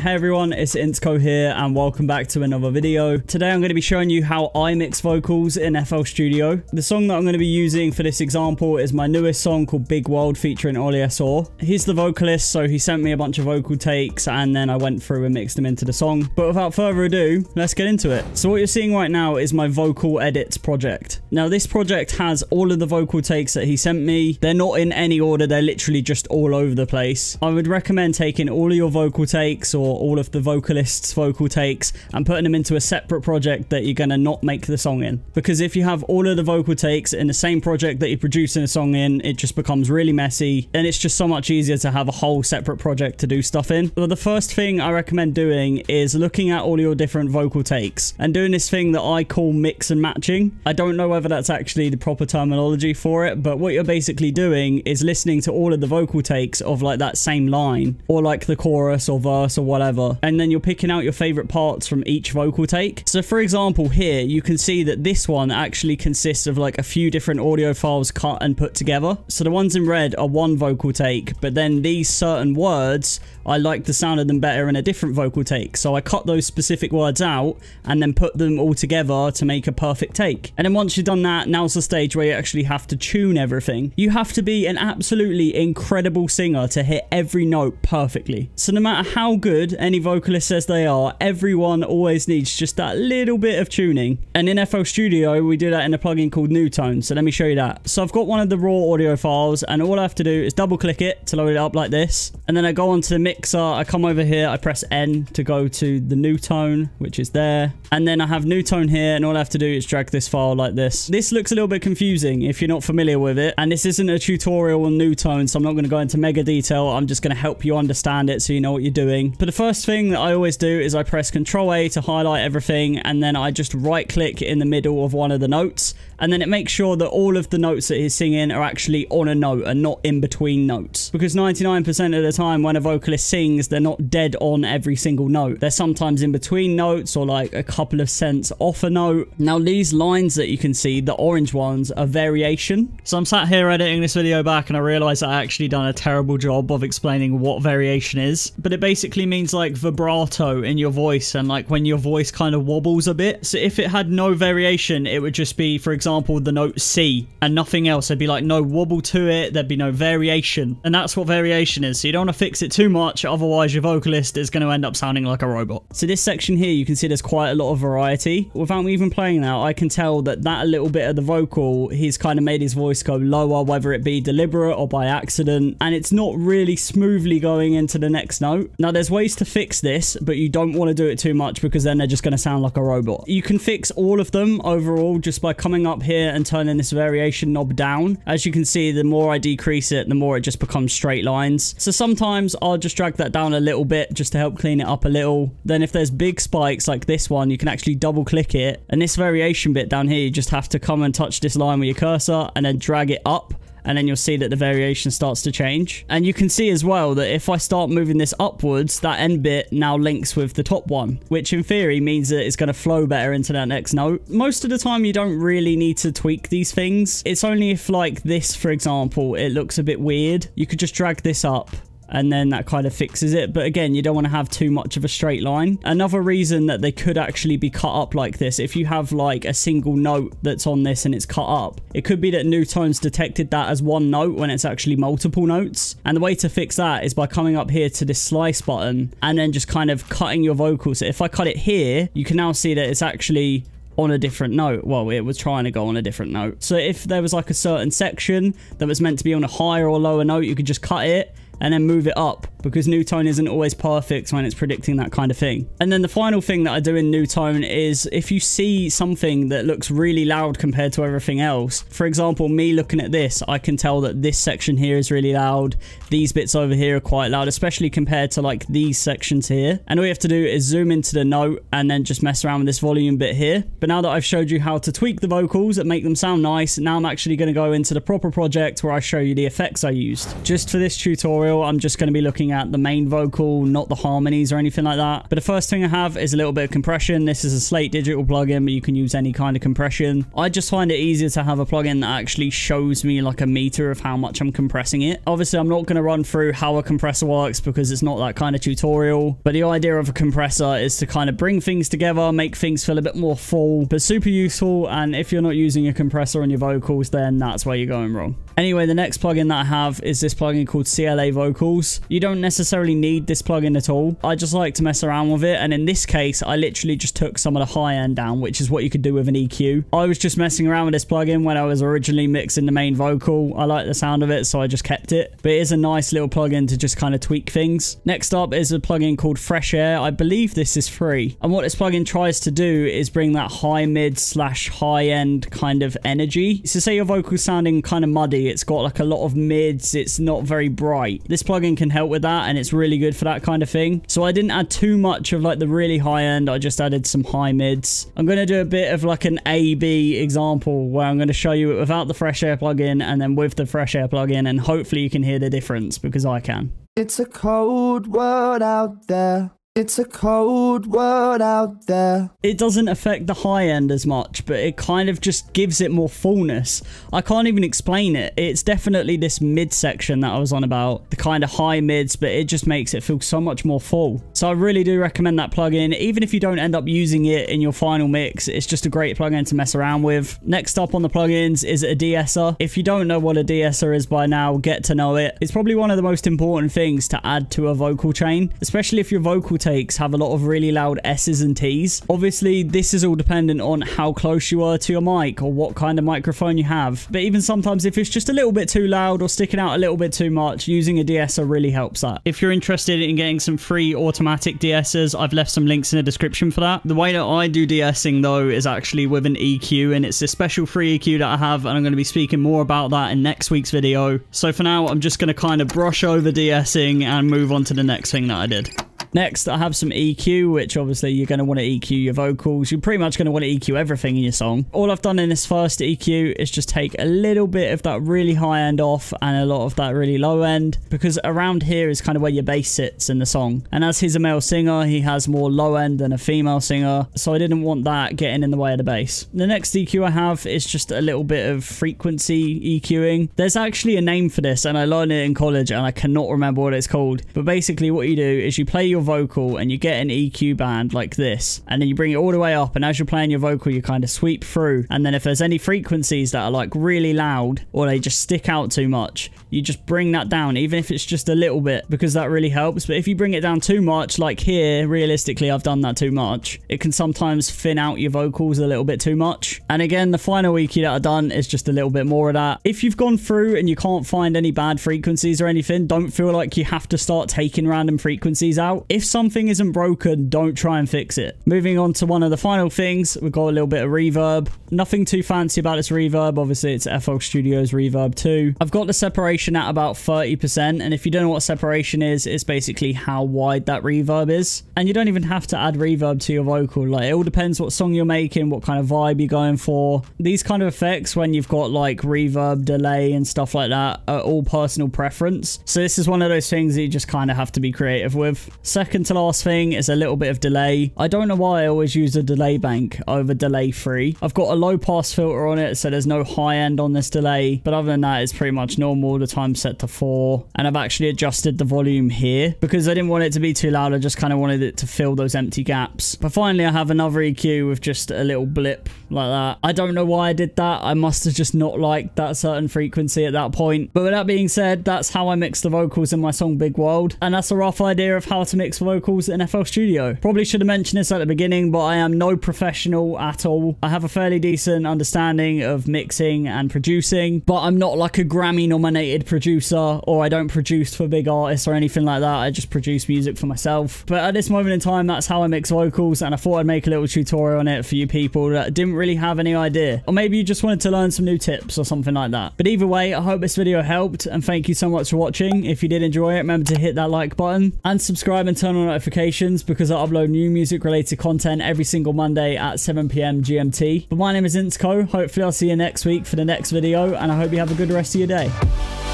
Hey everyone, it's Insko here and welcome back to another video. Today I'm going to be showing you how I mix vocals in FL Studio. The song that I'm going to be using for this example is my newest song called Big World featuring Ollie S.O. He's the vocalist, so he sent me a bunch of vocal takes and then I went through and mixed them into the song. But without further ado, let's get into it. So what you're seeing right now is my vocal edits project. Now this project has all of the vocal takes that he sent me. They're not in any order, they're literally just all over the place. I would recommend taking all of your vocal takes or all of the vocalists' vocal takes and putting them into a separate project that you're going to not make the song in. Because if you have all of the vocal takes in the same project that you're producing a song in, it just becomes really messy and it's just so much easier to have a whole separate project to do stuff in. Well, the first thing I recommend doing is looking at all your different vocal takes and doing this thing that I call mix and matching. I don't know whether that's actually the proper terminology for it, but what you're basically doing is listening to all of the vocal takes of like that same line or like the chorus or verse or whatever, and then you're picking out your favorite parts from each vocal take. So for example here you can see that this one actually consists of like a few different audio files cut and put together. So the ones in red are one vocal take, but then these certain words, I like the sound of them better in a different vocal take, so I cut those specific words out and then put them all together to make a perfect take. And then once you've done that, now's the stage where you actually have to tune everything. You have to be an absolutely incredible singer to hit every note perfectly. So no matter how good any vocalist says they are, everyone always needs just that little bit of tuning. And in FL Studio, we do that in a plugin called Newtone. So let me show you that. So I've got one of the raw audio files and all I have to do is double click it to load it up like this. And then I go onto the mixer, I come over here, I press N to go to the Newtone, which is there. And then I have Newtone here and all I have to do is drag this file like this. This looks a little bit confusing if you're not familiar with it. And this isn't a tutorial on Newtone, so I'm not going to go into mega detail. I'm just going to help you understand it so you know what you're doing. But the first thing that I always do is I press Ctrl A to highlight everything, and then I just right click in the middle of one of the notes, and then it makes sure that all of the notes that he's singing are actually on a note and not in between notes. Because 99% of the time when a vocalist sings, they're not dead on every single note. They're sometimes in between notes or like a couple of cents off a note. Now these lines that you can see, the orange ones, are variation. So I'm sat here editing this video back and I realized I actually done a terrible job of explaining what variation is. But it basically means like vibrato in your voice and like when your voice kind of wobbles a bit. So if it had no variation, it would just be, for example, the note C and nothing else. There'd be like no wobble to it, there'd be no variation. And that's what variation is. So you don't want to fix it too much, otherwise your vocalist is going to end up sounding like a robot. So this section here, you can see there's quite a lot of variety. Without me even playing that, I can tell that that little bit of the vocal, he's kind of made his voice go lower, whether it be deliberate or by accident, and it's not really smoothly going into the next note. Now there's ways to fix this, but you don't want to do it too much because then they're just going to sound like a robot. You can fix all of them overall just by coming up here and turning this variation knob down. As you can see, the more I decrease it, the more it just becomes straight lines. So sometimes I'll just drag that down a little bit just to help clean it up a little. Then if there's big spikes like this one, you can actually double click it, and this variation bit down here, you just have to come and touch this line with your cursor and then drag it up, and then you'll see that the variation starts to change. And you can see as well that if I start moving this upwards, that end bit now links with the top one, which in theory means that it's going to flow better into that next note. Most of the time you don't really need to tweak these things. It's only if like this, for example, it looks a bit weird. You could just drag this up and then that kind of fixes it. But again, you don't want to have too much of a straight line. Another reason that they could actually be cut up like this, if you have like a single note that's on this and it's cut up, it could be that Newtone's detected that as one note when it's actually multiple notes. And the way to fix that is by coming up here to this slice button and then just kind of cutting your vocals. So if I cut it here, you can now see that it's actually on a different note. Well, it was trying to go on a different note. So if there was like a certain section that was meant to be on a higher or lower note, you could just cut it and then move it up, because Newtone isn't always perfect when it's predicting that kind of thing. And then the final thing that I do in Newtone is if you see something that looks really loud compared to everything else, for example, me looking at this, I can tell that this section here is really loud, these bits over here are quite loud, especially compared to like these sections here. And all you have to do is zoom into the note and then just mess around with this volume bit here. But now that I've showed you how to tweak the vocals and make them sound nice, now I'm actually going to go into the proper project where I show you the effects I used. Just for this tutorial, I'm just going to be looking at the main vocal, not the harmonies or anything like that. But the first thing I have is a little bit of compression. This is a Slate Digital plugin, but you can use any kind of compression. I just find it easier to have a plugin that actually shows me like a meter of how much I'm compressing it. Obviously, I'm not going to run through how a compressor works because it's not that kind of tutorial. But the idea of a compressor is to kind of bring things together, make things feel a bit more full, but super useful. And if you're not using a compressor on your vocals, then that's where you're going wrong. Anyway, the next plugin that I have is this plugin called CLA Vocals. You don't necessarily need this plugin at all. I just like to mess around with it. And in this case, I literally just took some of the high end down, which is what you could do with an EQ. I was just messing around with this plugin when I was originally mixing the main vocal. I like the sound of it, so I just kept it. But it is a nice little plugin to just kind of tweak things. Next up is a plugin called Fresh Air. I believe this is free. And what this plugin tries to do is bring that high mid / high end kind of energy. So say your vocal's sounding kind of muddy, it's got like a lot of mids, it's not very bright. This plugin can help with that, and it's really good for that kind of thing. So I didn't add too much of like the really high end, I just added some high mids. I'm going to do a bit of like an A/B example where I'm going to show you it without the Fresh Air plugin and then with the Fresh Air plugin, and hopefully you can hear the difference because I can. It's a cold world out there. It's a cold world out there. It doesn't affect the high end as much, but it kind of just gives it more fullness. I can't even explain it. It's definitely this mid section that I was on about, the kind of high mids, but it just makes it feel so much more full. So I really do recommend that plugin. Even if you don't end up using it in your final mix, it's just a great plugin to mess around with. Next up on the plugins is a de-esser. If you don't know what a de-esser is by now, get to know it. It's probably one of the most important things to add to a vocal chain, especially if your vocal takes have a lot of really loud S's and T's. Obviously, this is all dependent on how close you are to your mic or what kind of microphone you have. But even sometimes if it's just a little bit too loud or sticking out a little bit too much, using a de-esser really helps that. If you're interested in getting some free automatic de-essers, I've left some links in the description for that. The way that I do de-essing though is actually with an EQ, and it's a special free EQ that I have, and I'm going to be speaking more about that in next week's video. So for now, I'm just going to kind of brush over de-essing and move on to the next thing that I did. Next, I have some EQ, which obviously you're going to want to EQ your vocals. You're pretty much going to want to EQ everything in your song. All I've done in this first EQ is just take a little bit of that really high end off and a lot of that really low end, because around here is kind of where your bass sits in the song. And as he's a male singer, he has more low end than a female singer, so I didn't want that getting in the way of the bass. The next EQ I have is just a little bit of frequency EQing. There's actually a name for this, and I learned it in college, and I cannot remember what it's called. But basically what you do is you play your vocal and you get an EQ band like this, and then you bring it all the way up, and as you're playing your vocal you kind of sweep through, and then if there's any frequencies that are like really loud or they just stick out too much, you just bring that down, even if it's just a little bit, because that really helps. But if you bring it down too much, like here, realistically I've done that too much, it can sometimes thin out your vocals a little bit too much. And again, the final EQ that I've done is just a little bit more of that. If you've gone through and you can't find any bad frequencies or anything, don't feel like you have to start taking random frequencies out. If something isn't broken, don't try and fix it. Moving on to one of the final things, we've got a little bit of reverb. Nothing too fancy about this reverb. Obviously, it's FL Studio's Reverb 2. I've got the separation at about 30%, and if you don't know what separation is, it's basically how wide that reverb is. And you don't even have to add reverb to your vocal. Like, it all depends what song you're making, what kind of vibe you're going for. These kind of effects, when you've got like reverb, delay, and stuff like that, are all personal preference. So this is one of those things that you just kind of have to be creative with. Second to last thing is a little bit of delay. I don't know why I always use a delay bank over delay free. I've got a low pass filter on it, so there's no high end on this delay, but other than that, it's pretty much normal. The time's set to 4, and I've actually adjusted the volume here because I didn't want it to be too loud. I just kind of wanted it to fill those empty gaps. But finally, I have another EQ with just a little blip like that. I don't know why I did that. I must have just not liked that certain frequency at that point. But with that being said, that's how I mix the vocals in my song Big World, and that's a rough idea of how to mix vocals in FL Studio. Probably should have mentioned this at the beginning, but I am no professional at all. I have a fairly decent understanding of mixing and producing, but I'm not like a Grammy nominated producer, or I don't produce for big artists or anything like that. I just produce music for myself. But at this moment in time, that's how I mix vocals, and I thought I'd make a little tutorial on it for you people that didn't really have any idea, or maybe you just wanted to learn some new tips or something like that. But either way, I hope this video helped, and thank you so much for watching. If you did enjoy it, remember to hit that like button and subscribe and turn on notifications, because I upload new music related content every single Monday at 7 PM GMT. But my name is Insko. Hopefully I'll see you next week for the next video, and I hope you have a good rest of your day.